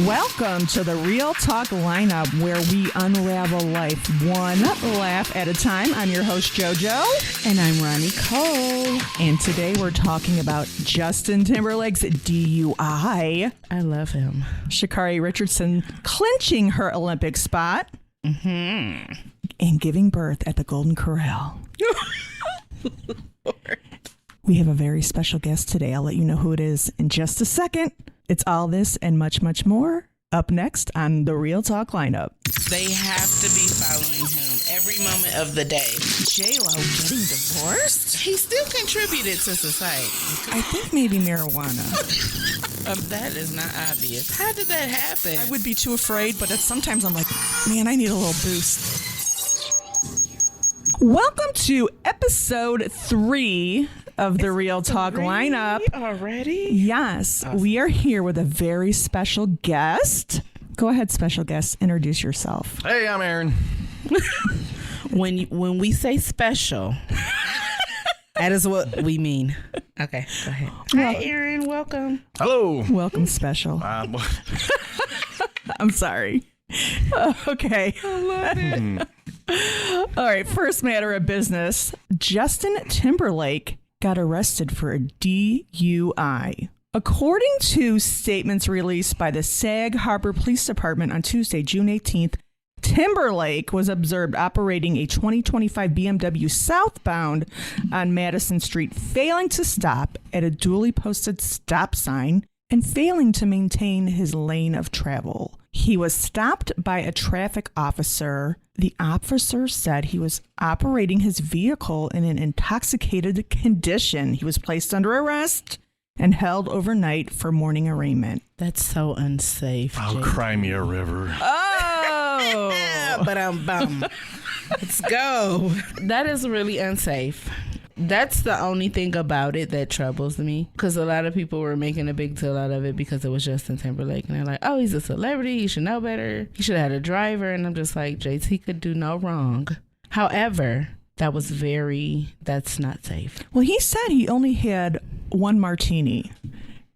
Welcome to the Real Talk lineup, where we unravel life one laugh at a time. I'm your host, Jojo. And I'm RonniCole. And today we're talking about Justin Timberlake's DUI. I love him. Sha'Carri Richardson clinching her Olympic spot. Mm-hmm. And giving birth at the Golden Corral. We have a very special guest today. I'll let you know who it is in just a second. It's all this and much, much more up next on the Real Talk lineup. They have to be following him every moment of the day. J-Lo getting divorced? He still contributed to society. I think maybe marijuana. That is not obvious. How did that happen? I would be too afraid, but sometimes I'm like, man, I need a little boost. Welcome to episode 3 of the Real Talk lineup. Already? Yes, awesome. We are here with a very special guest. Go ahead, special guest. Introduce yourself. Hey, I'm Aaron. When we say special, that is what we mean. Okay, go ahead. Hi, Aaron. Welcome. Hello. Welcome, special. I'm sorry. Okay. I love it. All right, first matter of business. Justin Timberlake got arrested for a DUI. According to statements released by the Sag Harbor Police Department on Tuesday, June 18th, Timberlake was observed operating a 2025 BMW southbound on Madison Street, failing to stop at a duly posted stop sign and failing to maintain his lane of travel. He was stopped by a traffic officer. The officer said he was operating his vehicle in an intoxicated condition. He was placed under arrest and held overnight for morning arraignment. That's so unsafe. I'll cry me a river. Oh! But I'm bummed. Let's go. That is really unsafe. That's the only thing about it that troubles me, because a lot of people were making a big deal out of it because it was Justin Timberlake, and they're like, oh, he's a celebrity, he should know better, he should have had a driver. And I'm just like, JT could do no wrong. However, that's not safe. Well, he said he only had one martini.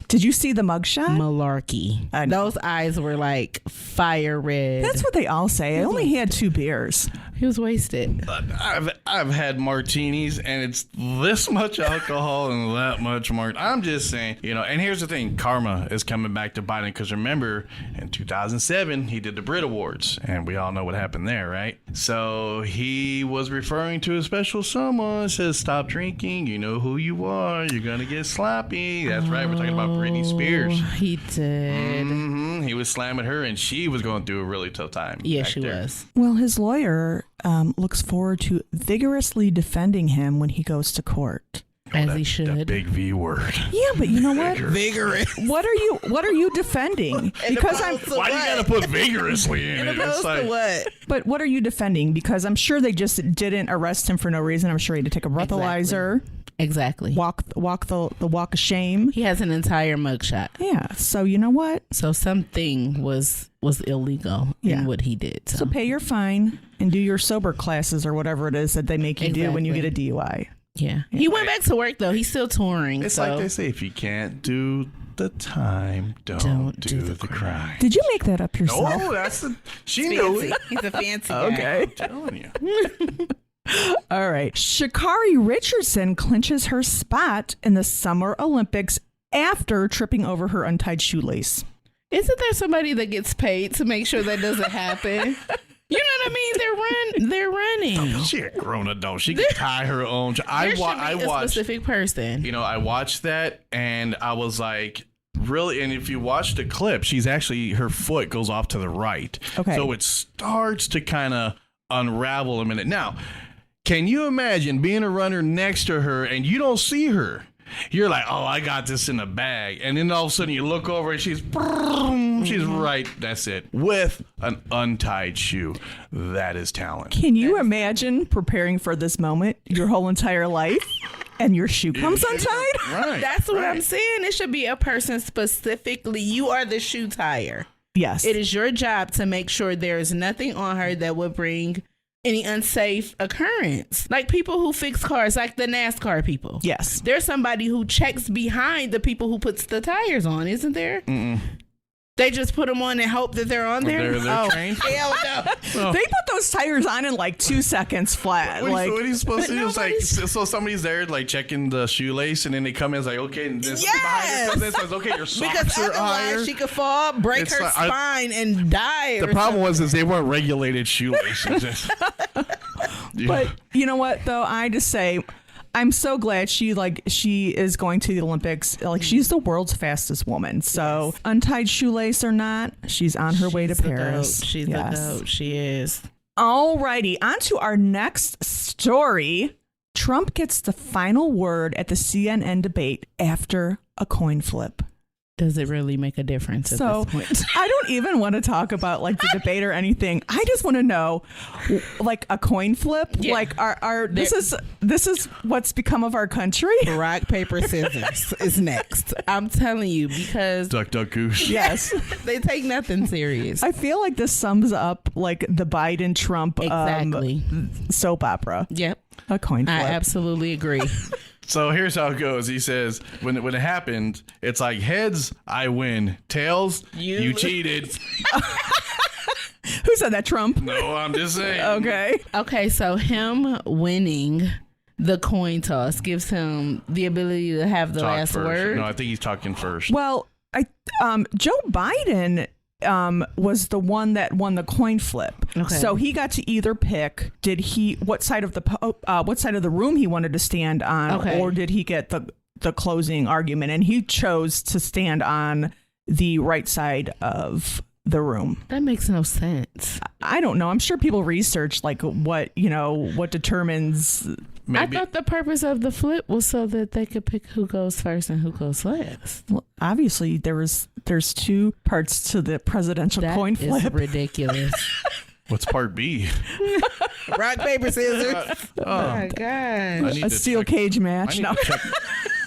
Did you see the mugshot? Malarkey. Those eyes were like fire red. That's what they all say. I only had 2 beers. He was wasted. I've had martinis, and it's this much alcohol and that much I'm just saying, and here's the thing. Karma is coming back to bite him, because remember, in 2007, he did the Brit Awards, and we all know what happened there, right? So he was referring to a special someone, says, stop drinking, you know who you are, you're going to get sloppy. That's right, we're talking about Britney Spears. He did. Mm-hmm. He was slamming her, and she was going through a really tough time. Yeah, she was. Well, his lawyer looks forward to vigorously defending him when he goes to court. As he should. That big V word. Yeah, but you know what? Vigorous. What are you defending? Because why do you gotta put vigorously in it? Opposed to what? But what are you defending? Because I'm sure they just didn't arrest him for no reason. I'm sure he had to take a breathalyzer. Exactly. Walk the walk of shame. He has an entire mugshot. Yeah. So you know what? So something was illegal in what he did. So pay your fine and do your sober classes or whatever it is that they make you do when you get a DUI. Yeah. He went back to work, though. He's still touring. It's like they say, if you can't do the time, don't do the crime. Did you make that up yourself? No, she knew it. He's a fancy guy. Okay. I'm telling you. All right. Sha'Carri Richardson clinches her spot in the Summer Olympics after tripping over her untied shoelace. Isn't there somebody that gets paid to make sure that doesn't happen? You know what I mean? They're running. She a grown adult. She can tie her own. I watched a specific person. I watched that, and I was like, really? And if you watch the clip, her foot goes off to the right. Okay. So it starts to kind of unravel a minute. Now, can you imagine being a runner next to her and you don't see her? You're like, oh, I got this in the bag. And then all of a sudden you look over and she's right. That's it. With an untied shoe. That is talent. Can you imagine preparing for this moment your whole entire life and your shoe comes untied? Right. That's what I'm saying. It should be a person specifically. You are the shoe tire. Yes. It is your job to make sure there is nothing on her that would bring any unsafe occurrence. Like people who fix cars, like the NASCAR people. Yes. There's somebody who checks behind the people who puts the tires on, isn't there? Mm-mm. They just put them on and hope that they're on there? They're trained? Hell no. They put those tires on in like 2 seconds flat. What Like, are you supposed to do? It's like, so somebody's there like checking the shoelace, and then they come in, it's like, okay, and this behind her comes in, says, okay, your socks Because are higher. otherwise she could fall, break It's her like, spine, and die. The problem was they weren't regulated shoelaces. But you know what, though? I just say, I'm so glad she is going to the Olympics. Like, she's the world's fastest woman. So untied shoelace or not, she's on her way to Paris. She's the goat. She is. Alrighty, on to our next story. Trump gets the final word at the CNN debate after a coin flip. Does it really make a difference at this point? I don't even want to talk about like the debate or anything. I just want to know, like, a coin flip. Yeah. Like, this is what's become of our country. Rock, paper, scissors is next. I'm telling you, because Duck, duck, goose. Yes, they take nothing serious. I feel like this sums up like the Biden Trump Exactly. Soap opera. Yep. A coin flip. I absolutely agree. So here's how it goes. He says, when it happened, it's like heads, I win. Tails, you cheated. Who said that? Trump? No, I'm just saying. Okay. Okay, so him winning the coin toss gives him the ability to have the Talk last first. word. No, I think he's talking first. Well, Joe Biden was the one that won the coin flip. Okay. So he got to either pick what side of the room he wanted to stand on, or did he get the closing argument, and he chose to stand on the right side of the room. That makes no sense. I don't know. I'm sure people research like what determines. Maybe. I thought the purpose of the flip was so that they could pick who goes first and who goes last. Well, obviously there's 2 parts to the presidential coin flip. That is ridiculous. What's part B? Rock, paper, scissors. Oh my God. I need A to steel check- cage I match. need No. to check.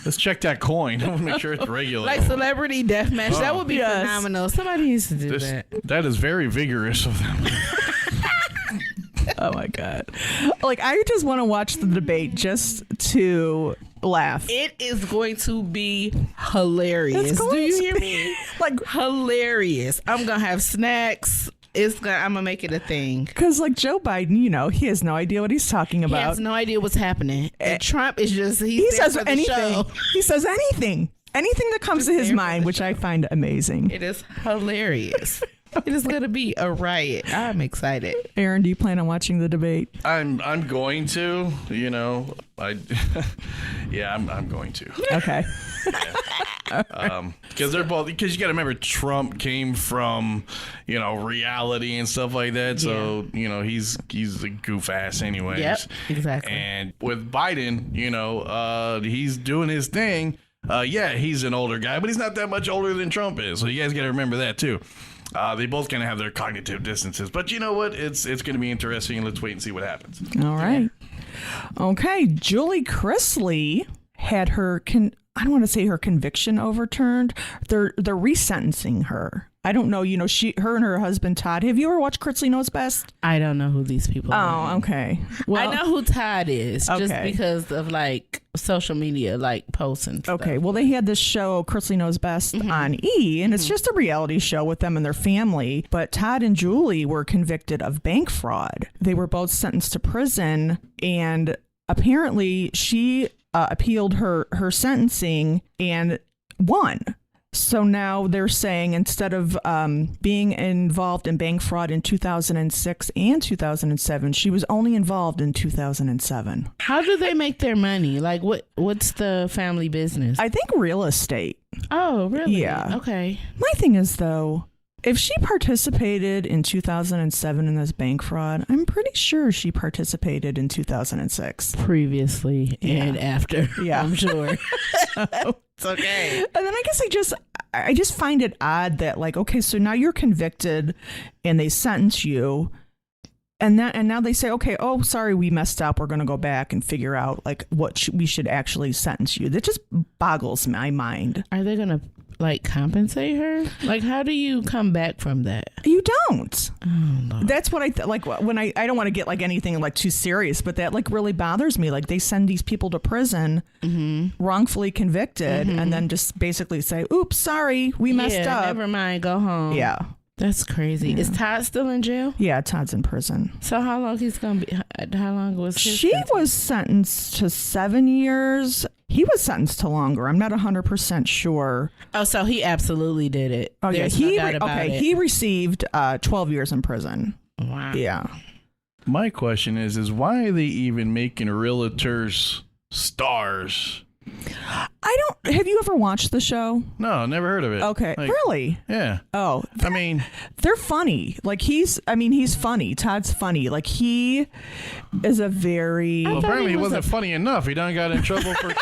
Let's check that coin. I want to make sure it's regular. Like celebrity deathmatch. That would be Yes. phenomenal. Somebody needs to do that. That is very vigorous of them. Oh my God. Like, I just want to watch the debate just to laugh. It is going to be hilarious. Do you hear me? Like, Hilarious. I'm going to have snacks. I'm going to make it a thing. because like Joe Biden, he has no idea what he's talking He about. has no idea what's happening. And Trump is just, He there says for the anything. show. He says anything. Anything that comes to his there for mind, the which I find amazing. It is hilarious. It is going to be a riot. I'm excited. Aaron, do you plan on watching the debate? I'm going to, I'm going to. Okay. Because they're both, because you got to remember Trump came from, reality and stuff like that. So, he's a goof ass anyways. Yep, exactly. And with Biden, he's doing his thing. He's an older guy, but he's not that much older than Trump is. So you guys got to remember that too. They both kind of have their cognitive distances, but you know what? It's going to be interesting. Let's wait and see what happens. All right. Okay. Julie Chrisley had her I don't want to say her conviction overturned. They're resentencing her. I don't know. Her and her husband Todd. Have you ever watched Chrisley Knows Best? I don't know who these people are. Oh, okay. Well, I know who Todd is just Okay. because of like social media, like posts and stuff. Okay, well, they had this show, Chrisley Knows Best, on E, and it's just a reality show with them and their family. But Todd and Julie were convicted of bank fraud. They were both sentenced to prison, and apparently she appealed her sentencing and won. So now they're saying instead of being involved in bank fraud in 2006 and 2007, she was only involved in 2007. How do they make their money? Like what's the family business? I think real estate. Oh, really? Yeah. Okay. My thing is, though, if she participated in 2007 in this bank fraud, I'm pretty sure she participated in 2006. Previously and after. Yeah. I'm sure. It's okay. And then I guess I just find it odd that, like, okay, so now you're convicted and they sentence you. And now they say, okay, oh, sorry, we messed up. We're going to go back and figure out like what we should actually sentence you. That just boggles my mind. Are they going to like compensate her? Like, how do you come back from that? You don't. Oh, That's what I like when I don't want to get like anything like too serious, but that like really bothers me. Like they send these people to prison wrongfully convicted and then just basically say, oops, sorry, we messed up. Never mind, go home. Yeah. That's crazy. Is Todd still in jail? Yeah, Todd's in prison. So how long he's gonna be? How long was his She sentence? was sentenced to 7 years. He was sentenced to longer. I'm not 100% sure. Oh, so he absolutely did it. Oh, There's yeah. no doubt about it. He received 12 years in prison. Wow. Yeah. My question is why are they even making realtors stars? Have you ever watched the show? No, never heard of it. Okay. Like, Really? Yeah. Oh, I mean, they're funny. Like he's funny. Todd's funny. Like he is a very. well, apparently he wasn't funny enough. He done got in trouble for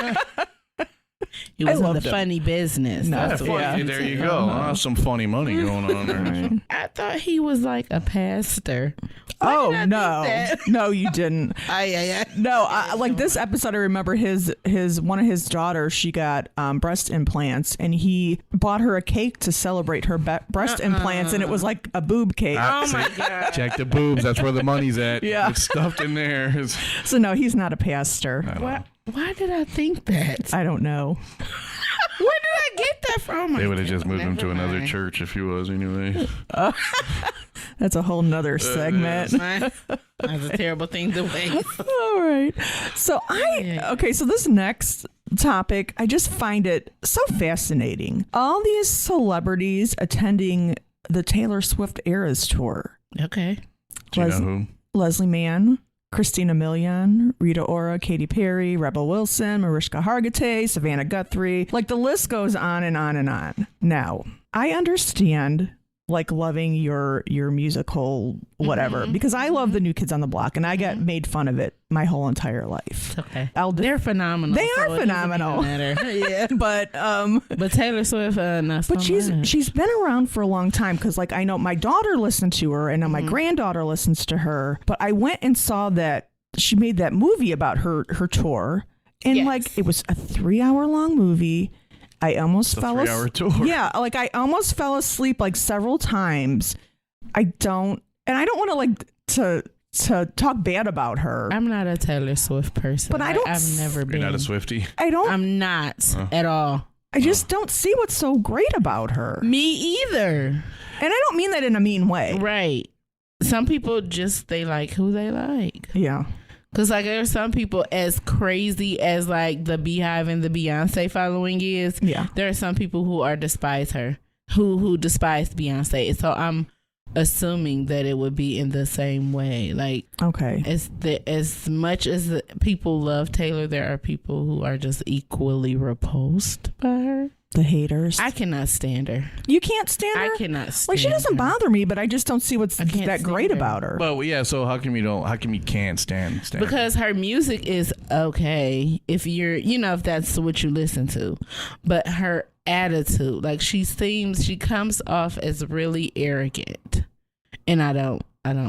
He was in the loved him. funny business. No, That's what funny. it There you is. go. Some funny money going on there. I thought he was like a pastor. Oh did I no, think that? no, you didn't. I No, like this episode, I remember his one of his daughters. She got breast implants, and he bought her a cake to celebrate her breast implants, and it was like a boob cake. Oh my God. Check the boobs. That's where the money's at. Yeah. It's stuffed in there. So no, he's not a pastor. Why did I think that? I don't know. Where did I get that from? They would have just moved him to Never another mind. church if he was anyway. That's a whole nother segment. That's a terrible thing to waste. All right. So so this next topic, I just find it so fascinating. All these celebrities attending the Taylor Swift Eras tour. Okay. Do you know who? Leslie Mann, Christina Milian, Rita Ora, Katy Perry, Rebel Wilson, Mariska Hargitay, Savannah Guthrie. Like the list goes on and on and on. Now, I understand like loving your musical whatever because I love the New Kids on the Block and I get made fun of it my whole entire life. Okay. They're phenomenal. They are so it doesn't phenomenal. even matter. Yeah. But Taylor Swift, not so but much. she's been around for a long time because like I know my daughter listened to her and now my granddaughter listens to her. But I went and saw that she made that movie about her tour and like it was a 3-hour long movie. I almost fell asleep. 3-hour tour. Yeah, like I almost fell asleep like several times. I don't want to talk bad about her. I'm not a Taylor Swift person. But I've never been. You're not a Swiftie? I'm not at all. I just don't see what's so great about her. Me either. And I don't mean that in a mean way. Right. Some people just, they like who they like. Yeah. Because like there's some people as crazy as like the Beehive and the Beyonce following is. Yeah. There are some people who despise her, who despise Beyonce. So I'm assuming that it would be in the same way. Like, okay, as much as people love Taylor, there are people who are just equally repulsed by her. The haters. I cannot stand her. You can't stand her? I cannot stand Like, she doesn't her. bother me, but I just don't see what's that great about her. Well, yeah. So how come you can't stand? Because her music is okay if you're, if that's what you listen to, but her attitude, like she comes off as really arrogant, and I don't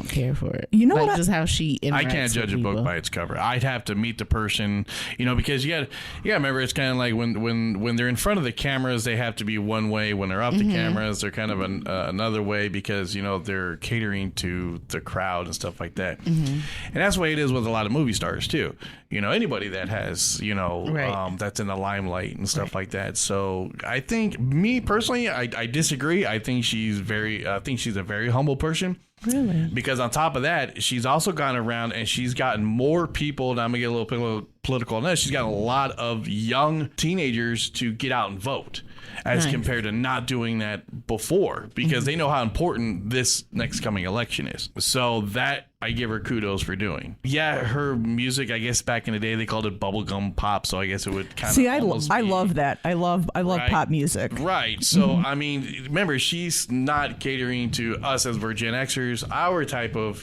care for it. You know like what? Just how she interacts I can't judge a with book people. by its cover. I'd have to meet the person, because you got remember, it's kind of like when they're in front of the cameras, they have to be one way. When they're off the cameras, they're kind of another way because they're catering to the crowd and stuff like that. And that's the way it is with a lot of movie stars too. Anybody that has Right. that's in the limelight and stuff like that. So I think, me personally, I disagree. I think she's a very humble person. Really? Because on top of that, she's also gone around and she's gotten more people, and I'm going to get a little political on this, she's got a lot of young teenagers to get out and vote as compared to not doing that before, because they know how important this next coming election is. So that I give her kudos for doing. Yeah, her music, I guess back in the day they called it bubblegum pop, so I guess it would kind of I love that. I love Right. pop music. Right. So, I mean, remember, she's not catering to us as we're Gen Xers, our type of,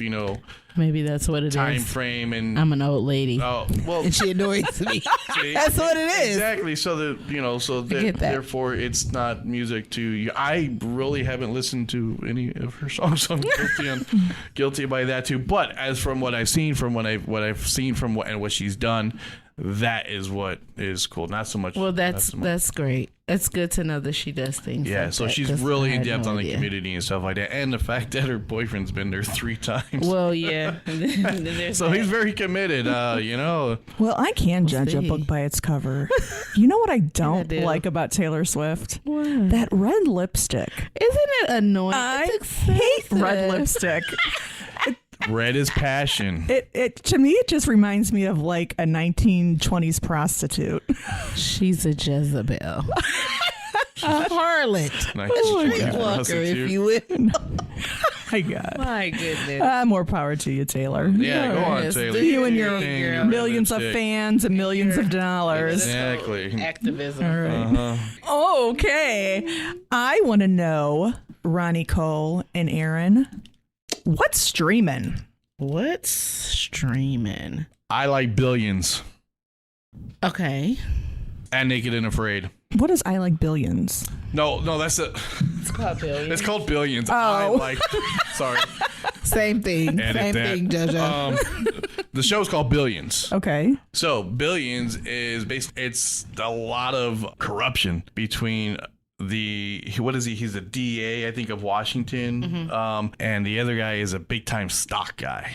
Maybe that's what it time is. frame. And I'm an old lady. oh, well, And she annoys me. see, That's what it is. Exactly. So get that. therefore it's not music to you. I really haven't listened to any of her songs. So I'm guilty by that too. But as from what I've seen, from what I've seen from what she's done, that is what is cool. Not so much. Well, that's great. It's good to know that she does things. Yeah, like so that, she's really in depth on the community and stuff like that, and the fact that her boyfriend's been there 3 times. Well, yeah. So he's very committed. Well, I can judge a book by its cover. You know what I don't like about Taylor Swift? What? That red lipstick. Isn't it annoying? I hate red lipstick. Red is passion. It to me, it just reminds me of like a 1920s prostitute. She's a Jezebel. A harlot. A streetwalker, if you will. My God. My goodness. More power to you, Taylor. Yeah, go on, Taylor. You and your millions of fans and millions of dollars. Exactly. Activism. All right. Okay. I want to know, RonniCole and Aaron, what's streaming? What's streaming? I like Billions Okay. and Naked and Afraid. What is I Like Billions? No, that's it. It's called Billions. It's called Billions. Oh. I like. Sorry. Same thing. Edit Same that. thing, Jojo. The show's called Billions. Okay. So Billions is it's a lot of corruption between what is he? He's a DA, I think, of Washington. And the other guy is a big time stock guy.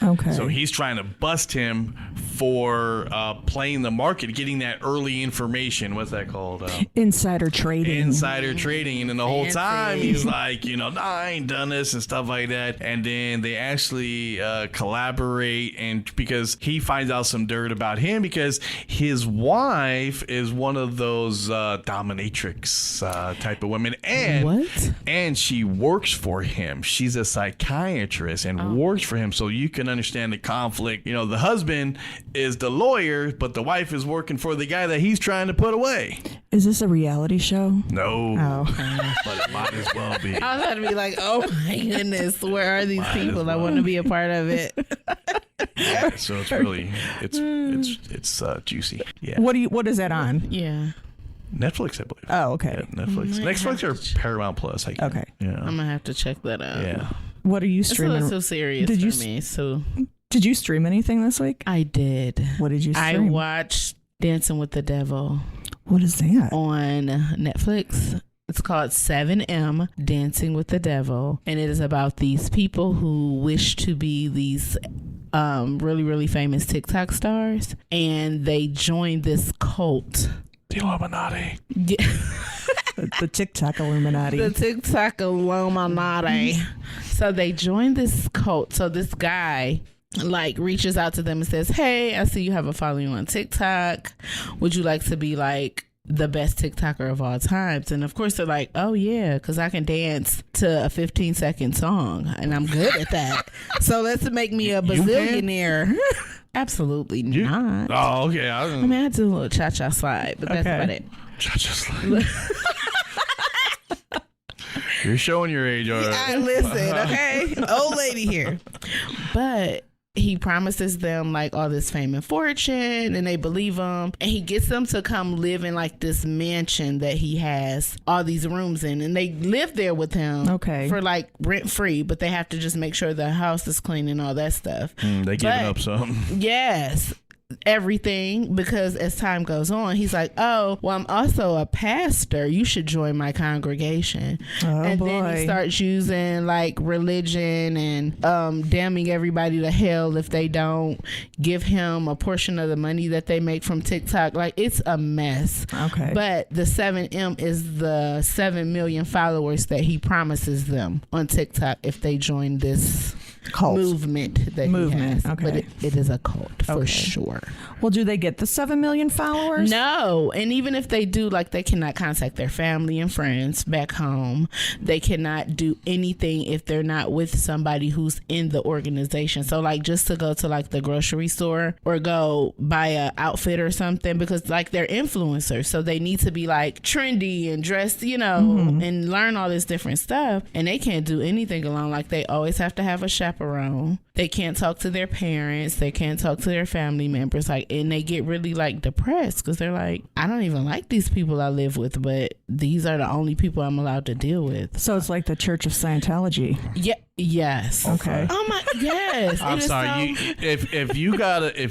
Okay. So he's trying to bust him for playing the market, getting that early information. What's that called? Insider trading. Insider trading. And then the whole Fancy. time he's like, nah, I ain't done this and stuff like that. And then they actually collaborate, and because he finds out some dirt about him because his wife is one of those dominatrix type of women. And What? And she works for him. She's a psychiatrist and works for him. So you can understand the conflict. The husband is the lawyer, but the wife is working for the guy that he's trying to put away. Is this a reality show? No. Oh. But it might as well be. I was about to be like, oh my goodness, where are these people? I want to be a part of it. Yeah, so it's really it's juicy. Yeah. What is that on? Yeah. Netflix, I believe. Oh, okay. Yeah, Netflix. Netflix or Paramount Plus. I guess. Okay. Yeah. I'm gonna have to check that out. Yeah. What are you It's a streaming? little too serious Did for you me. So Did you stream anything this week? I did. What did you I stream? watched Dancing with the Devil What is that? on Netflix. It's called 7M, Dancing with the Devil. And it is about these people who wish to be these really, really famous TikTok stars. And they joined this cult. The Illuminati. Yeah. The TikTok Illuminati. The TikTok Illuminati. So they joined this cult. So this guy reaches out to them and says, hey, I see you have a following on TikTok. Would you like to be like the best TikToker of all times? And of course they're like, oh yeah, because I can dance to a 15-second song and I'm good at that. So let's make me a bazillionaire. Absolutely not. Oh, okay. I mean, I do a little cha-cha slide, but that's about it. Cha-cha slide. You're showing your age already. Listen, okay? Old lady here. But he promises them all this fame and fortune, and they believe him. And he gets them to come live in this mansion that he has all these rooms in, and they live there with him. Okay. For rent free, but they have to just make sure the house is clean and all that stuff. They giving up something. Yes. Everything, because as time goes on, he's like, oh, well, I'm also a pastor. You should join my congregation. Oh, Then he starts using religion and damning everybody to hell if they don't give him a portion of the money that they make from TikTok. It's a mess. Okay. But the 7M is the 7 million followers that he promises them on TikTok if they join this Cult. movement that he has. Okay. But it is a cult for sure. Well, do they get the 7 million followers? No. And even if they do, they cannot contact their family and friends back home. They cannot do anything if they're not with somebody who's in the organization. So just to go to the grocery store or go buy a outfit or something, because they're influencers. So they need to be trendy and dressed, and learn all this different stuff. And they can't do anything alone. They always have to have a chaperone chaperone. They can't talk to their parents. They can't talk to their family members. Like, and they get really like depressed because they're like, I don't even like these people I live with, but these are the only people I'm allowed to deal with. So it's like the Church of Scientology. Yeah. Yes. Okay. Oh my. Yes. I'm sorry. If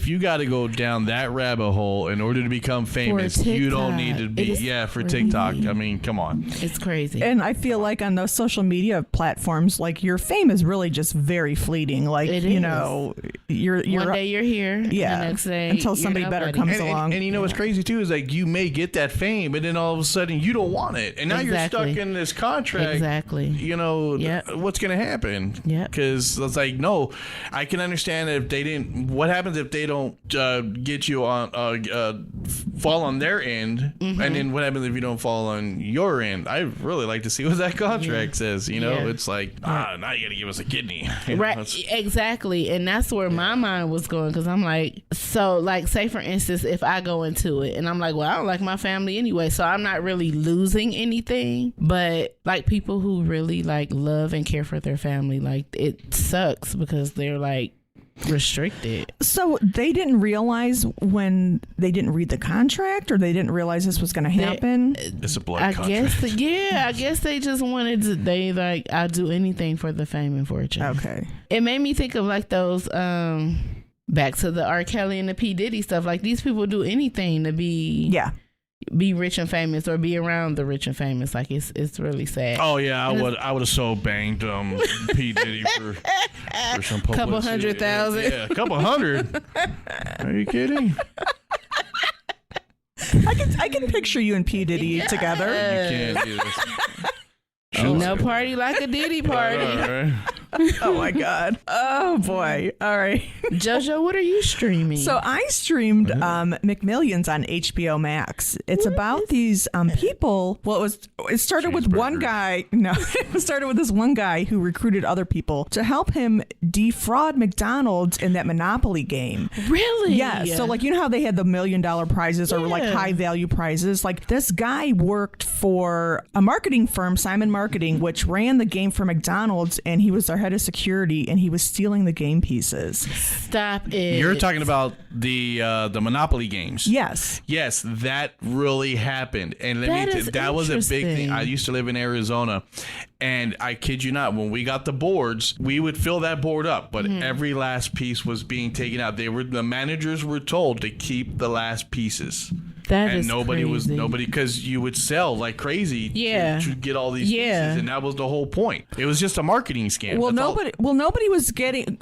you gotta go down that rabbit hole in order to become famous, you don't need to be. Yeah, for TikTok. I mean, come on. It's crazy. And I feel like on those social media platforms, like your fame is really just very fleeting. Like It you is. know, you're One day you're here. yeah. The next day until you're somebody better nobody. comes along. And you know what's crazy too is like you may get that fame, but then all of a sudden you don't want it, and now you're Exactly. stuck in this contract. Exactly. You know Yep. what's gonna happen? Yep. Because it's like no, I can understand if they didn't. What happens if they don't get you on fall on their end, and then what happens if you don't fall on your end? I really like to see what that contract says. You know, Yeah. it's like now you gotta give us a kidney. You know, Right, it's- exactly. And that's where my mind was going because I'm like, so like, say for instance, if I go into it and I'm like, well, I don't like my family anyway, so I'm not really losing anything. But like people who really like love and care for their family, like it sucks because they're like restricted. So they didn't realize when they didn't read the contract, or they didn't realize this was going to happen. It's a blood I contract. guess they just wanted to. They like, I'll do anything for the fame and fortune. Okay. It made me think of like those back to the R. Kelly and the P. Diddy stuff. Like these people do anything to be rich and famous or be around the rich and famous. Like it's really sad. Oh yeah, I would have so banged P. Diddy for some publicity. Couple 100,000. Yeah, a couple hundred. Are you kidding? I can picture you and P. Diddy together. You can't do this. Ain't no party like a Diddy party. All right. Oh my God. Oh boy. All right. Jojo, what are you streaming? So I streamed McMillions on HBO Max. It's about these people. Well, it started with one guy. No, it started with this one guy who recruited other people to help him defraud McDonald's in that Monopoly game. Really? Yeah. So like, you know how they had the $1 million prizes or like Yeah. high value prizes? Like this guy worked for a marketing firm, Simon Marketing, which ran the game for McDonald's, and he was their head of security, and he was stealing the game pieces. Stop it. You're talking about the Monopoly games. Yes. Yes, that really happened, and That that was a big thing. interesting. I used to live in Arizona, and I kid you not, when we got the boards, we would fill that board up, but every last piece was being taken out. The managers were told to keep the last pieces. That and is nobody crazy. because you would sell like crazy to get all these pieces, and that was the whole point. It was just a marketing scam. Well, nobody was getting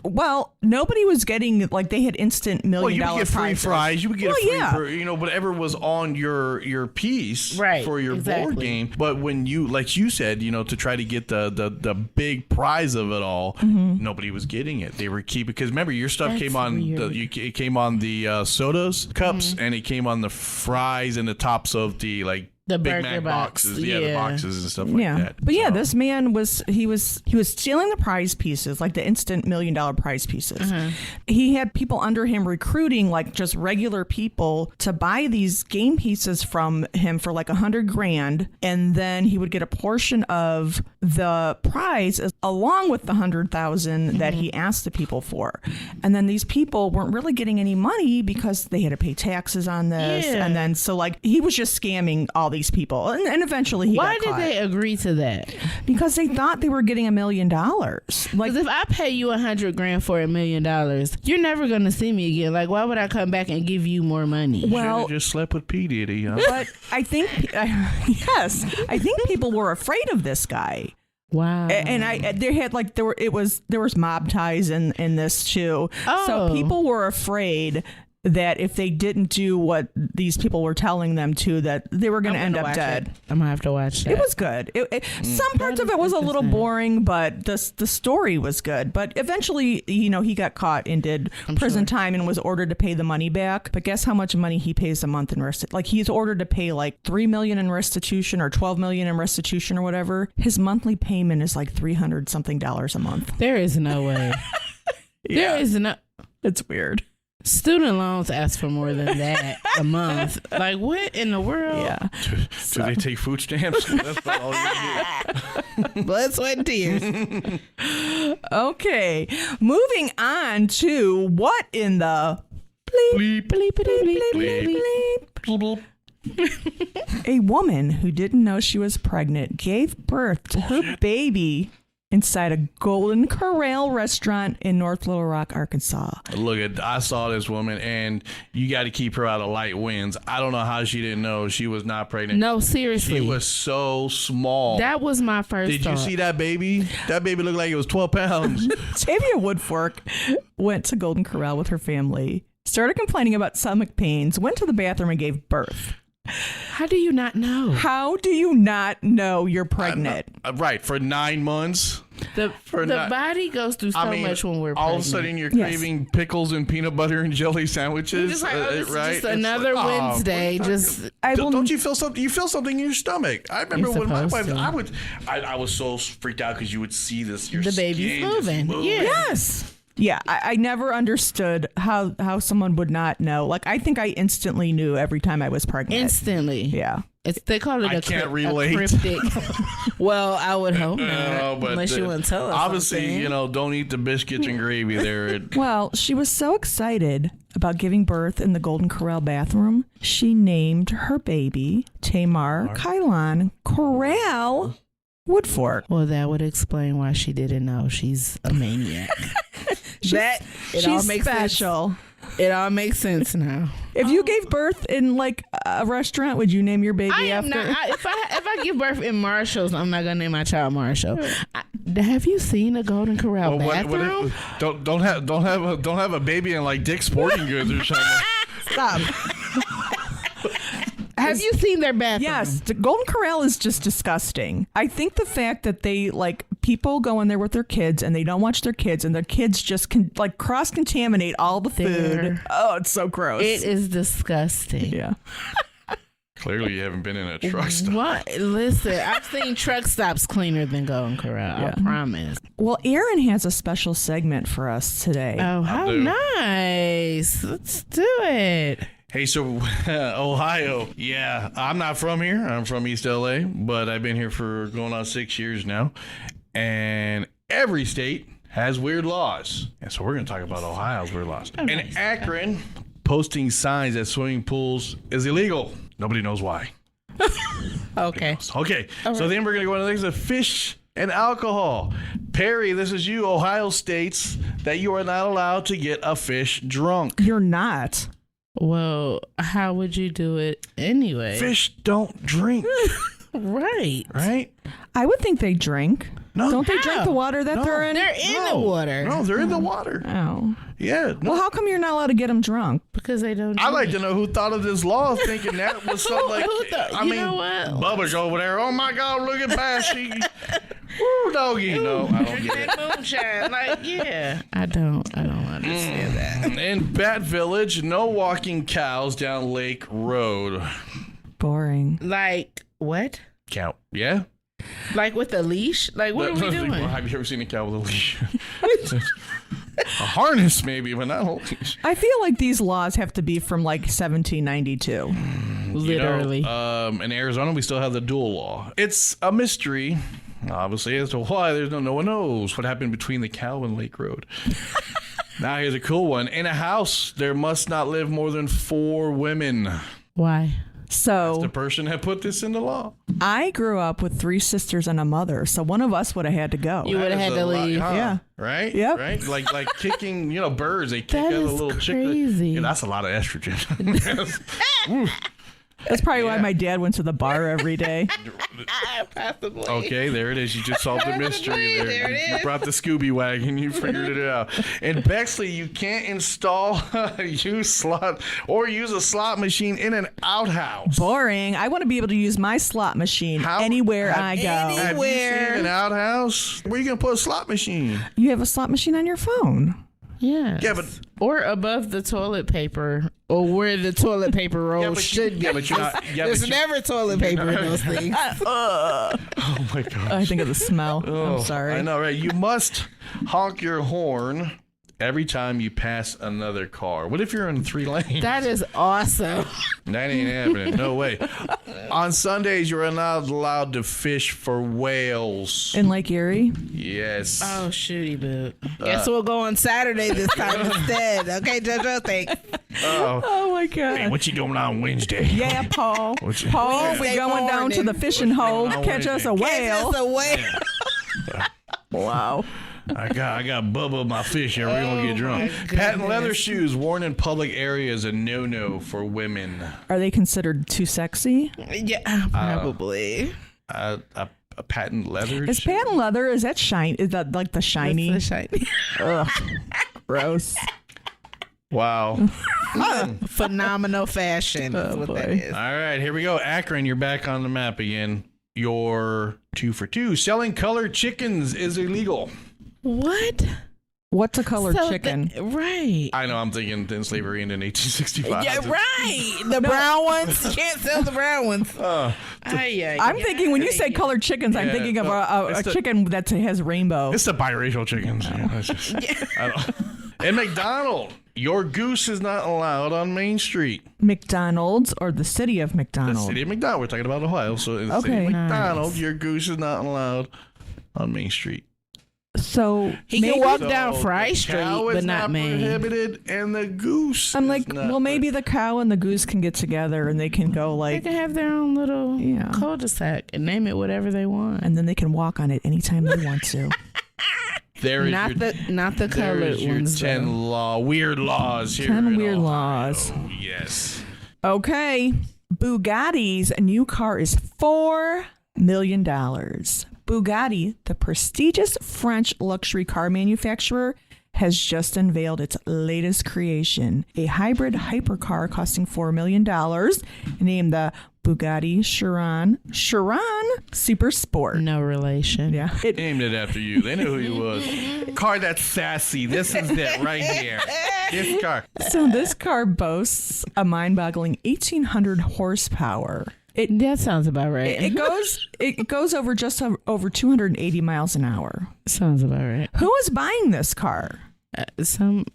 like, they had instant $1 million you would get free prizes. fries. You would get free, yeah. whatever was on your piece Right, for your exactly. board game. But when you, like you said, to try to get the big prize of it all, nobody was getting it. They were keeping, because remember, your stuff That's came on weird. it came on the sodas cups, and it came on the fries and the tops of the The Big burger Mac box. boxes, the Yeah. boxes and stuff like that. But yeah, So- this man was stealing the prize pieces, like the instant $1 million prize pieces. He had people under him recruiting like just regular people to buy these game pieces from him for like $100,000, and then he would get a portion of the prize along with the $100,000 that he asked the people for. And then these people weren't really getting any money because they had to pay taxes on this, Yeah. and then so like he was just scamming all these people, and eventually he Why got did caught. they agree to that? Because they thought they were getting $1 million. Like, Because if I pay you $100,000 for $1 million, you're never gonna see me again. Like, why would I come back and give you more money? well, Should've just slept with P. Diddy. Huh? but I think yes, I think people were afraid of this guy. Wow. And there was mob ties in this too. So Oh. people were afraid that if they didn't do what these people were telling them to, that they were going to end up dead. I'm gonna have to watch that. It was good. Some parts of it was a little boring, but the story was good. But eventually, he got caught and did prison time and was ordered to pay the money back. But guess how much money he pays a month in restitution? Like, he's ordered to pay like $3 million in restitution or $12 million in restitution or whatever. His monthly payment is like $300 something a month. There is no way. There is no. It's weird. Student loans ask for more than that a month. Like, what in the world? Yeah. Do they take food stamps? That's all you get. Blood, sweat, and tears. Okay, moving on to what in the bleep, bleep, bleep, bleep, bleep, bleep. A woman who didn't know she was pregnant gave birth to her baby inside a Golden Corral restaurant in North Little Rock, Arkansas. I saw this woman, and you got to keep her out of light winds. I don't know how she didn't know she was not pregnant. No, seriously. She was so small. That was my first Did thought. you see that baby? That baby looked like it was 12 pounds. Tavia Woodfork went to Golden Corral with her family, started complaining about stomach pains, went to the bathroom and gave birth. How do you not know? How do you not know you're pregnant? Right, for 9 months. The body goes through so much when we're pregnant. All of a sudden you're craving pickles and peanut butter and jelly sandwiches. Just like, this right? is just another Wednesday. Don't you feel something? You feel something in your stomach. I remember when my wife, to. I was so freaked out because you would see this. Your the baby's moving. Yeah. Yes. Yeah, I never understood how someone would not know. Like, I think I instantly knew every time I was pregnant. Instantly. Yeah. They call it I can't relate. A cryptic. Well, I would hope not. But unless you want to tell us obviously, something. Don't eat the biscuits and gravy there. Well, she was so excited about giving birth in the Golden Corral bathroom, she named her baby Tamar Kylon Corral Woodfork. Well, that would explain why she didn't know. She's a maniac. She's all makes special. It all makes sense now. If you gave birth in like a restaurant, would you name your baby after? If I give birth in Marshall's, I'm not gonna name my child Marshall. Have you seen a Golden Corral bathroom? Don't have a baby in like Dick's Sporting Goods or something. Stop. Have you seen their bathroom? Yes, the Golden Corral is just disgusting. I think the fact that they people go in there with their kids and they don't watch their kids and their kids just cross-contaminate all the food. Oh, it's so gross. It is disgusting. Yeah. Clearly, you haven't been in a truck stop. What? Listen, I've seen truck stops cleaner than Golden Corral. Yeah. I promise. Well, Aaron has a special segment for us today. Oh, how nice. Let's do it. Hey, so Ohio, yeah, I'm not from here. I'm from East LA, but I've been here for going on 6 years now. And every state has weird laws. And so we're going to talk about Ohio's weird laws. Oh, nice. In Akron, posting signs at swimming pools is illegal. Nobody knows why. Okay. Okay, All so right. then we're going to go into things of fish and alcohol. Perry, this is you. Ohio states that you are not allowed to get a fish drunk. You're not. Well, how would you do it anyway? Fish don't drink. Right. Right? I would think they drink. No. Don't they drink the water that they're in? They're in the water. No, they're in the water. Oh. Yeah. No. Well, how come you're not allowed to get them drunk? Because they don't. I like to know who thought of this law, thinking that was something like. You know what? Bubba's over there. Oh my God! Look at Bashy. Woo, doggy. No, I don't get it. Moonshine. Like, yeah. I don't understand that. In Bat Village, no walking cows down Lake Road. Boring. Like, what? Cow. Yeah. Like with a leash? Like, what are we doing? Have you ever seen a cow with a leash? A harness, maybe, but not a leash. I feel like these laws have to be from like 1792. Literally. In Arizona, we still have the dual law. It's a mystery, obviously, as to why no one knows what happened between the cow and Lake Road. Now, here's a cool one. In a house, there must not live more than 4 women. Why? So The person that put this into law. I grew up with 3 sisters and a mother, so one of us would have had to go. You would have had to leave. Yeah. Right? Yep. Right? Like kicking, birds. They kick That out a is little crazy. chick. That's a lot of estrogen. That's probably why Yeah. my dad went to the bar every day. Possibly. Okay, there it is. You just solved the mystery there. There it You is. brought the Scooby wagon. You figured it out. In Bexley, you can't install use a slot machine in an outhouse. Boring. I want to be able to use my slot machine anywhere I go. Have you seen an outhouse? Where are you going to put a slot machine? You have a slot machine on your phone. Yeah. Yeah, but Or above the toilet paper, or where the toilet paper roll should be. yeah, but you're not. Yeah, There's but you, never toilet paper in those things. oh my God. I think of the smell. I'm sorry. I know, right? You must honk your horn every time you pass another car. What if you're in 3 lanes? That is awesome. That ain't happening. No way. On Sundays, you're not allowed to fish for whales. In Lake Erie? Yes. Oh, shooty boo. Guess we'll go on Saturday this time instead. Okay, Jojo, thanks. Oh my God. Hey, what you doing on Wednesday? Yeah, Paul. Paul, we're Wednesday going down to the morning. fishing hole. on Catch us a whale. That's a whale. Wow. I got Bubba my fish here. We're gonna get drunk. my Patent leather goodness. shoes worn in public areas a no for women. Are they considered too sexy? Yeah, probably. A patent leather. Is patent leather, is that shine? Is that like the shiny? It's the shiny. Ugh. Gross. Wow. Phenomenal fashion is what that boy. is. All right, here we go. Akron, you're back on the map again. You're 2 for 2. Selling colored chickens is illegal. What? What's a colored So chicken? Right. I know. I'm thinking in slavery in 1865. Yeah, right. The brown ones. You can't sell the brown ones. I'm thinking when you say colored chickens, I'm Yeah, thinking of it's a the- chicken that has rainbow. It's the biracial chickens. Yeah, it's just- I don't. And McDonald, your goose is not allowed on Main Street. McDonald's or the city of The McDonald? city of McDonald. We're talking about Ohio. So in the city Okay. of McDonald, Nice. your goose is not allowed on Main Street. So He can maybe- walk So down Fry the Street, cow is but not Main. prohibited, and the goose. I'm is like, not well, maybe the cow and the goose can get together and they can go They like, can have their own little Yeah. cul-de-sac and name it whatever they want. and then they can walk on it anytime they want to. There is Not your, the there colored is your ones. 10 though. weird laws here. 10 in weird Ohio. laws. Yes. Okay. Bugatti's new car is $4 million. Bugatti, the prestigious French luxury car manufacturer, has just unveiled its latest creation, a hybrid hypercar costing $4 million, named the Bugatti Chiron Super Sport. No relation. Yeah. Named it after you. They knew who you was. Car that's sassy. This is it right here. This car. So this car boasts a mind-boggling 1,800 horsepower. That sounds about right. It goes over just over 280 miles an hour. Sounds about right. Who is buying this car? Some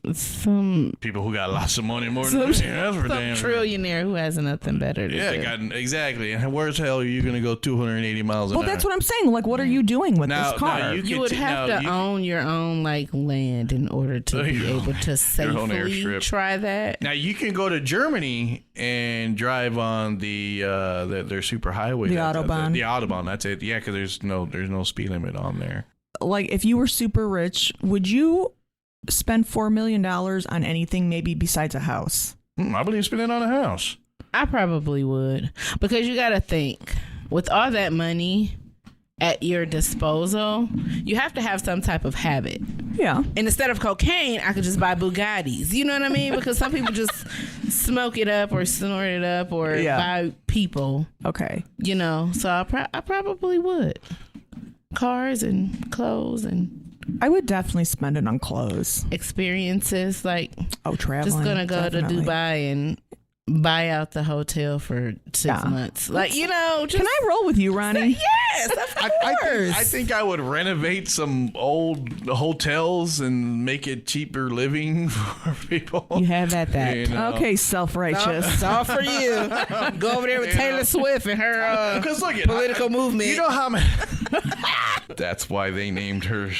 People who got lots of money more than me. That's for damn sure. trillionaire who has nothing better to Yeah, do. exactly. And where's the hell are you going to go 280 miles an Well, hour? that's what I'm saying. Like, what are you doing with Now- this car? now You would have to own your own like land in order to There be you go. able to own safely airstrip. try that. Now you can go to Germany and drive on their super highway, The Autobahn. The Autobahn. That's it. Yeah, because there's no speed limit on there. Like, if you were super rich, would you spend $4 million on anything maybe besides a house? I wouldn't even spend it on a house. I probably would, because you got to think, with all that money at your disposal, you have to have some type of habit. Yeah. And instead of cocaine, I could just buy Bugattis. You know what I mean? Because some people just smoke it up or snort it up or Yeah. buy people, Okay. you know. So I probably would. Cars and clothes and I would definitely spend it on clothes. experiences, like Oh, traveling. just gonna go definitely. to Dubai and buy out the hotel for 6 months. Like, you know, just Can I roll with you, Ronnie? yes, of course. I think I would renovate some old hotels and make it cheaper living for people. You have at that. You know? Okay, self-righteous. It's all for you. Go over there with Taylor Swift and her Because look at political movement. You know how many? That's why they named her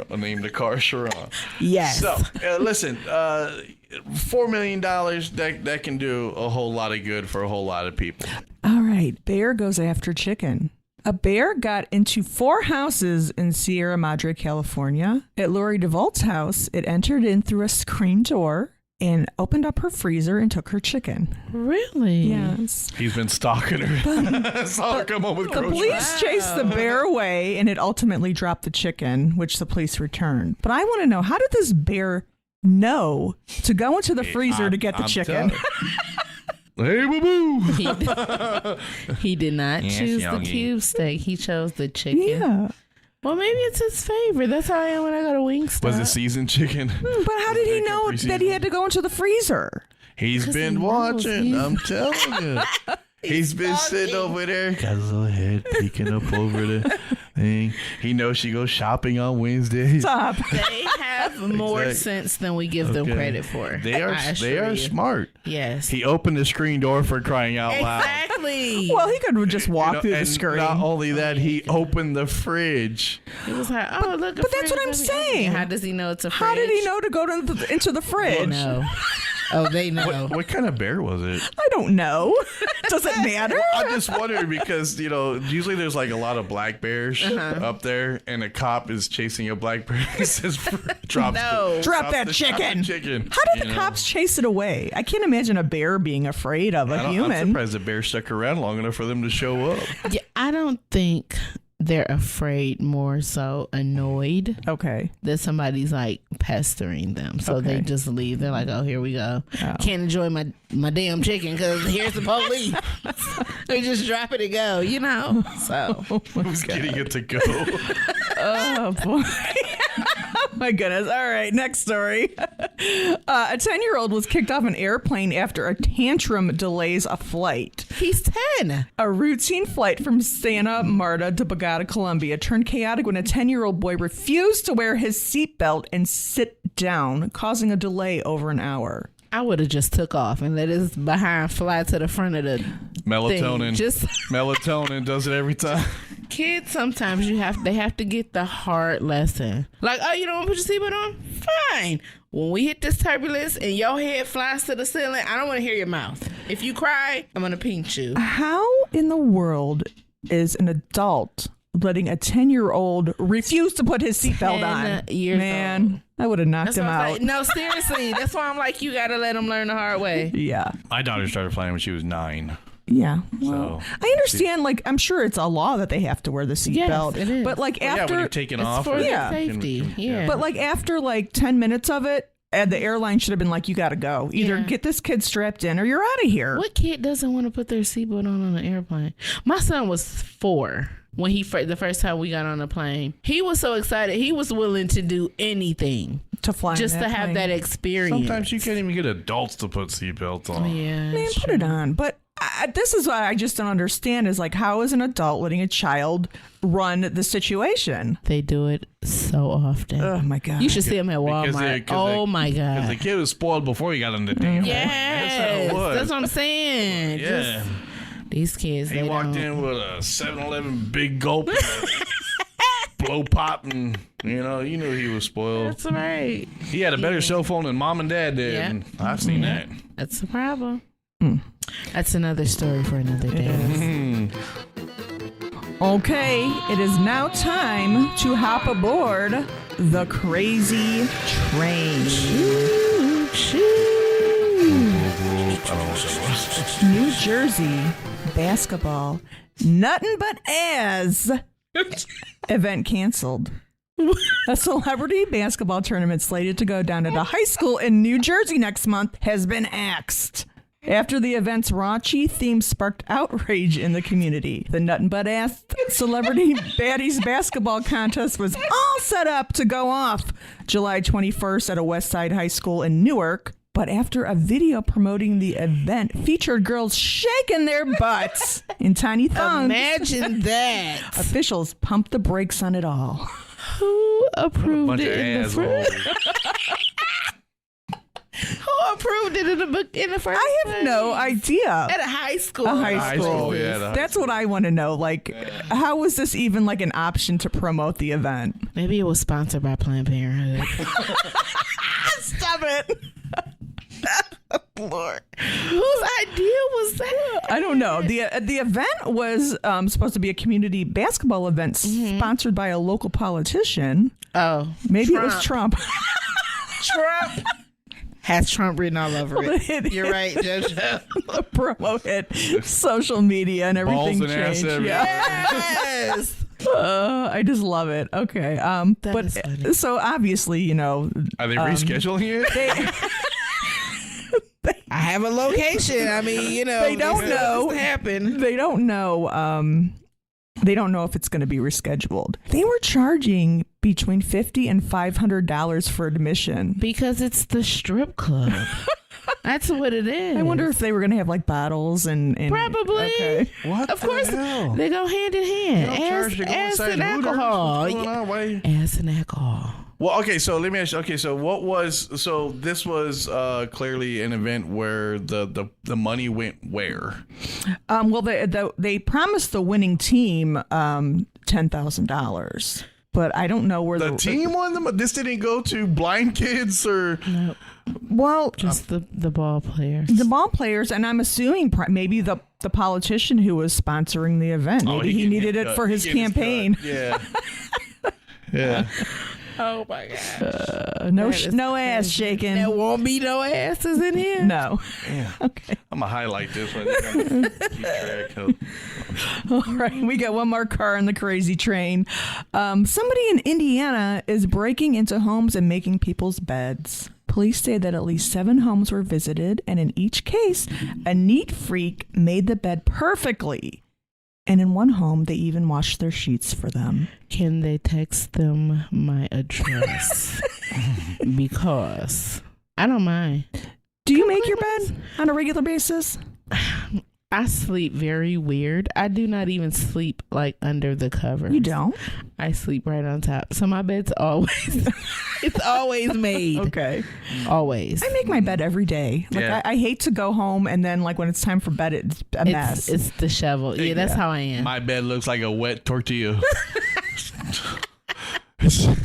named the car Sharon. Yes. So listen, $4 million that can do a whole lot of good for a whole lot of people. All right. Bear goes after chicken. A bear got into 4 houses in Sierra Madre, California. At Lori DeVault's house, it entered in through a screen door and opened up her freezer and took her chicken. Really? Yes. He's been stalking her. Saw her come home with The groceries. police chased the bear away and it ultimately dropped the chicken, which the police returned. But I want to know, how did this bear know to go into the freezer to get the I'm chicken? telling you. Hey, boo boo. He did not Yes, choose the youngie. cube steak. He chose the chicken. Yeah. Well, maybe it's his favorite. That's how I am when I go to Wingstop. Was it seasoned chicken? But how did he know that he had to go into the freezer? He's 'Cause been he knows watching. he's- I'm telling you. He's been sitting over there. Got his little head peeking up over the thing. He knows she goes shopping on Wednesdays. Stop. They have more sense than we give them credit for. They are smart. Yes. He opened the screen door for crying out loud. Exactly. Well, he could just walk through the and screen. Not only that, he opened the fridge. He was like, "Oh, look!" But that's what I'm saying. How does he know it's a fridge? How did he know to go into the fridge? No. Oh, they know. What kind of bear was it? I don't know. Does it matter? I'm just wondering because, usually there's like a lot of black bears up there and a cop is chasing a black bear. He says, drop that chicken. How did the cops chase it away? I can't imagine a bear being afraid of a human. I'm surprised the bear stuck around long enough for them to show up. Yeah, I don't think they're afraid, more so annoyed. Okay. That somebody's like pestering them. So they just leave. They're like, oh, here we go. Oh. Can't enjoy my damn chicken because here's the police. They just drop it and go, So who's getting it to go? Oh, boy. Oh my goodness. All right, next story. A 10-year-old was kicked off an airplane after a tantrum delays a flight. He's 10. A routine flight from Santa Marta to Bogota, Colombia turned chaotic when a 10-year-old boy refused to wear his seatbelt and sit down, causing a delay over an hour. I would have just took off and let his behind fly to the front of the melatonin. Just melatonin does it every time. Kids, sometimes they have to get the hard lesson. Like, oh, you don't want to put your seatbelt on? Fine. When we hit this turbulence and your head flies to the ceiling, I don't want to hear your mouth. If you cry, I'm going to pinch you. How in the world is an adult letting a 10-year-old refuse to put his seatbelt on? Man, old. I would have knocked him out. No, seriously. That's why I'm like, you got to let him learn the hard way. Yeah. My daughter started flying when she was 9. Yeah. Well, I understand, I'm sure it's a law that they have to wear the seatbelt. Yes, it is. But after... Yeah, when you're taking off. For safety. Yeah. But after 10 minutes of it, the airline should have been like, you got to go. Either get this kid strapped in or you're out of here. What kid doesn't want to put their seatbelt on an airplane? My son was 4 when the first time we got on a plane. He was so excited. He was willing to do anything to fly just to have that experience. Sometimes you can't even get adults to put seatbelts on. Yeah, man, put it on. But this is what I just don't understand is how is an adult letting a child run the situation? They do it so often. Oh my God. You should see them at Walmart. My God. Because the kid was spoiled before he got on the damn. Yes. That's what I'm saying. Yeah. These kids. He walked in with a 7-Eleven big gulp. Blow pop and you knew he was spoiled. That's right. He had a better cell phone than mom and dad did. Yeah. And I've seen that. That's the problem. That's another story for another day. Okay, it is now time to hop aboard the crazy train. Choo, choo. New Jersey basketball nothing but ass event canceled. A celebrity basketball tournament slated to go down at a high school in New Jersey next month has been axed after the event's raunchy theme sparked outrage in the community. The Nuttin' Butt Ass Celebrity Baddies basketball contest was all set up to go off July 21st at a West Side high school in Newark. But after a video promoting the event featured girls shaking their butts in tiny thongs, imagine that. Officials pumped the brakes on it all. Who approved it in the first? Who approved it in the first I have no idea. At a high school. A high school. That's what I want to know. How was this even an option to promote the event? Maybe it was sponsored by Planned Parenthood. Stop it. Lord. Whose idea was that? I don't know. The event was supposed to be a community basketball event sponsored by a local politician. Oh. Maybe it was Trump. Trump. Has Trump written all over it. You're right, Jojo. Promote it. Social media and everything balls and changed. Yes. I just love it. Okay. So obviously, are they rescheduling it? I have a location. I mean, they don't know. Happen. They don't know. They don't know if it's going to be rescheduled. They were charging between $50 and $500 for admission because it's the strip club. That's what it is. I wonder if they were going to have like bottles and Probably. Okay. What? Of course, hell? they go hand in hand. They don't charge to go Ass inside and Hooters? alcohol. What's going on? Why? Ass and alcohol. Well, okay, so let me ask you. Okay, so this was clearly an event where the money went where? Well, they promised the winning team $10,000, but I don't know where The team won them. This didn't go to blind kids or. No, Well, just the ball players. the ball players, and I'm assuming maybe the politician who was sponsoring the event. Oh, Maybe he can needed get it cut. for his He can get campaign. cut. Yeah. Yeah. Oh my god. No, That is no ass shaking. There won't be no asses in here. No. Yeah. Okay. I'm gonna highlight this one. Keep track of- All right, we got one more car on the crazy train. Somebody in Indiana is breaking into homes and making people's beds. Police say that at least 7 homes were visited, and in each case, a neat freak made the bed perfectly. And in one home, they even washed their sheets for them. Can they text them my address? Because I don't mind. Do you make your bed on a regular basis? I sleep very weird. I do not even sleep like under the covers. You don't? I sleep right on top. So my bed's always it's always made. Okay. Always. I make my bed every day. Like Yeah. I hate to go home and then like when it's time for bed, it's a mess. It's disheveled. Yeah, that's how I am. My bed looks like a wet tortilla.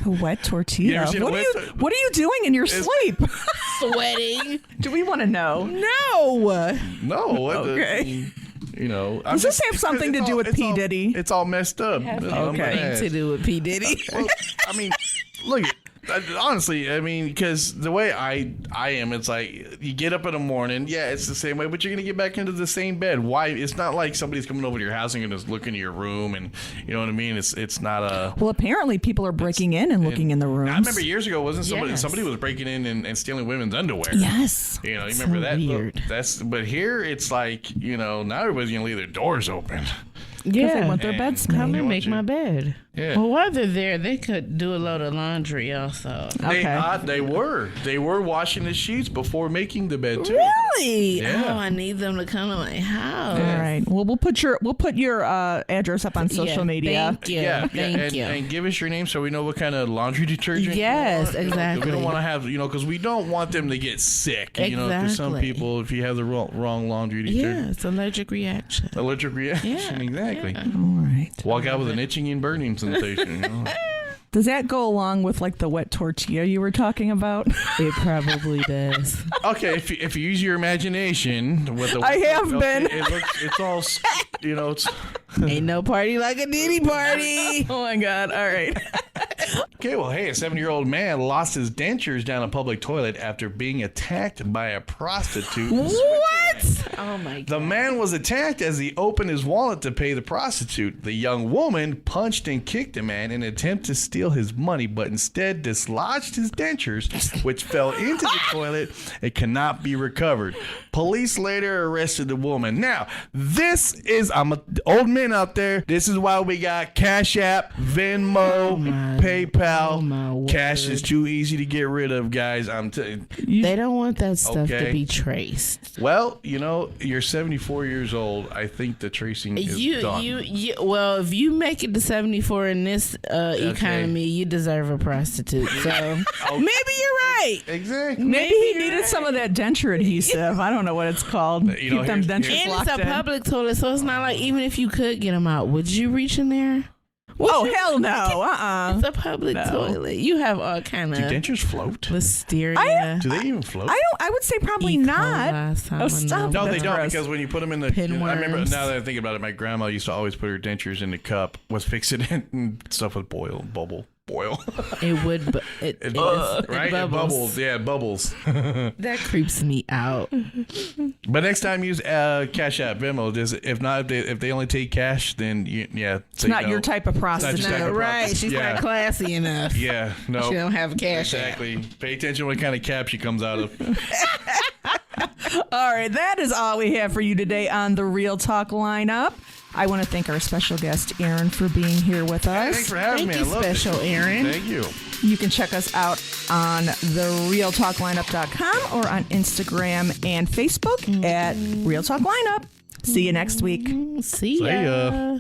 A wet You tortilla. ever seen a What wet are you doing in your sleep? Sweating. Do we want to know? No. No. What Okay. You know. Does this have something to do with P. Diddy? It's all messed up. Okay. Nothing to do with P. Diddy. Well, I mean, look. Honestly, I mean, because the way I am, it's like you get up in the morning, yeah, it's the same way, but you're gonna get back into the same bed. Why? It's not like somebody's coming over to your house and gonna just look into your room, and you know what I mean. It's not a. Well, apparently people are breaking in and looking in the rooms. I remember years ago, wasn't somebody Yes. somebody was breaking in and stealing women's underwear? Yes. You know, you So remember that? weird. But here it's like, you know, now everybody's gonna leave their doors open. Yeah. they want their beds Come made. and make my bed. Yeah. Well, while they're there, they could do a load of laundry also. Okay. They were washing the sheets before making the bed too. Really? Yeah. Oh, I need them to come to my house. All right. Well, we'll put your address up on social Yeah, media. Thank you. Yeah, Thank and, you. and give us your name so we know what kind of laundry detergent. you Yes, want. You know, exactly. we don't want to have, because we don't want them to get sick. You know, because some Exactly. people, if you have the wrong laundry Yeah, detergent, it's allergic reaction. allergic reaction. Yeah, Exactly. yeah. All right. Walk out with an itching and burning sensation. You know? Does that go along with like the wet tortilla you were talking about? It probably does. Okay, if you use your imagination with the, I have okay, been. it's all, it's Ain't no party like a Diddy party. Oh my God. All right. okay. Well, hey, a 7-year-old man lost his dentures down a public toilet after being attacked by a prostitute. What? Oh my god. The man was attacked as he opened his wallet to pay the prostitute. The young woman punched and kicked the man in an attempt to steal his money, but instead dislodged his dentures, which fell into the toilet and cannot be recovered. Police later arrested the woman. Now, this is, I'm an old man out there. This is why we got Cash App, Venmo, PayPal. my Cash is word. too easy to get rid of, guys. I'm telling you. They don't want that stuff Okay. to be traced. Well, you're 74 years old. I think the tracing is done. Well, if you make it to 74 in this economy, you deserve a prostitute. So maybe you're right. Exactly. Maybe he needed some of that denture adhesive. I don't know what it's called. You know, Keep them here's- dentures And locked it's a in. public toilet, so it's not like even if you could get them out, would you reach in there? Oh hell no! It's a public No. toilet. You have all kind Do of dentures float? listeria. Do they even float? I would say probably E. not. coli, Oh, stop. No, they That's don't, gross. because when you put them in the... I remember, Pinworms. now that I think about it, my grandma used to always put her dentures in the cup, was fixing it, and stuff would boil. It would, but it Right? It bubbles. bubbles. Yeah, it bubbles. That creeps me out. But next time, use Cash App, Venmo. If they only take cash, then, It's not your type of prostitute. Type of Right, property. she's Yeah. not classy enough. Yeah, no. She don't have a cash app. Exactly. Pay attention to what kind of cap she comes out of. All right, that is all we have for you today on the Real Talk lineup. I want to thank our special guest, Aaron, for being here with us. Thanks for having me. I love special it. Aaron. Thank you. You can check us out on therealtalklineup.com or on Instagram and Facebook at Real Talk Lineup. See you next week. See ya.